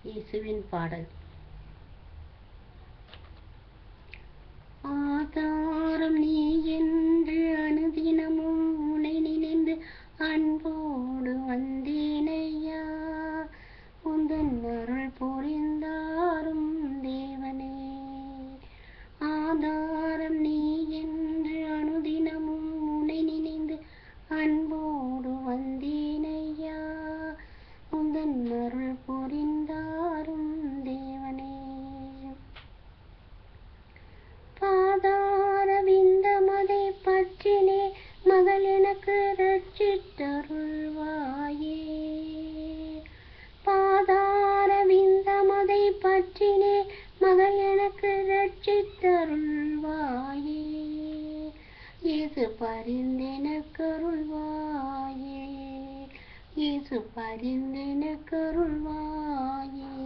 இயேசுவின் பாடல். ஆதாரம் நீ என்று அனுதினமும் உன்னை நினைந்து அன்போடு வந்தேனையா. உந்தன் அருள் புரிந்தாரும் தேவனே. ஆதாரம் நீ என்று அனுதினமும் உன்னை நினைந்து அன்போடு வந்தேனையா. உந்தன் அருள் புரிந்தாரும் தேவனே. பாதார விந்தமதை பற்றினே மகள் எனக்கு ரட்சித்தருள்வாயே. பாதார விந்தமதை பற்றினே மகள் எனக்கு ரட்சித்தருள்வாயே. இயேசு பரிந்தெனக்கருள்வாயே. இயேசு பரிந்தெனக்கருள்வாயே.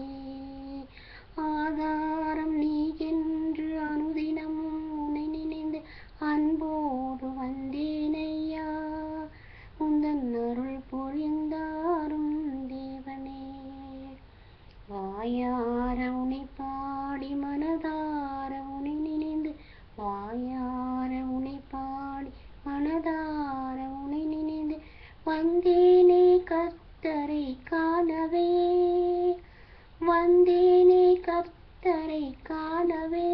ஆதாரம் நீ என்று அனுதினமும் உன்னை நினைந்து அன்போடு வந்தேனையா. உந்தன் அருள் புரிந்தாரும் தேவனே. வாயார உன்னை பாடி மனதார உன்னை நினைந்து வாயார உன்னை பாடி மனதார உன்னை நினைந்து வந்தேனே கர்த்தரை காணவே. வந்தேனே கர்த்தரை காணவே.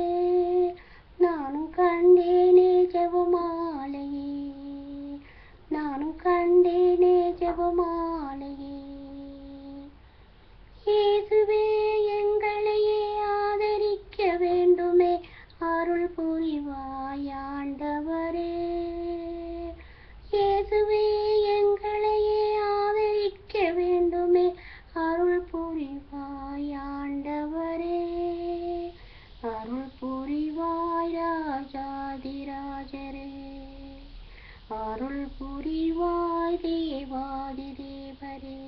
நானும் கண்டேனே ஜெபமாலையே. நானும் கண்டேனே ஜெபமாலையே. இயேசுவே எங்களையே ஆதரிக்க வேண்டுமே அருள் புரிவாய் ஆண்டவரே. இயேசுவே எங்களையே ஆதரிக்க வேண்டுமே அருள் புரிவாய் ஆண்டவரே. அருள் புரிவாய் ராஜாதிராஜரே. அருள் புரிவாய் தேவாதி தேவரே.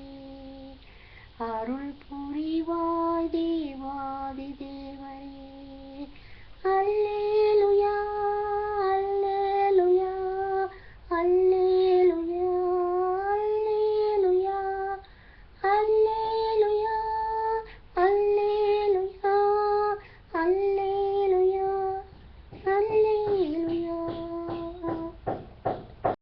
அருள் புரிவாய் தேவ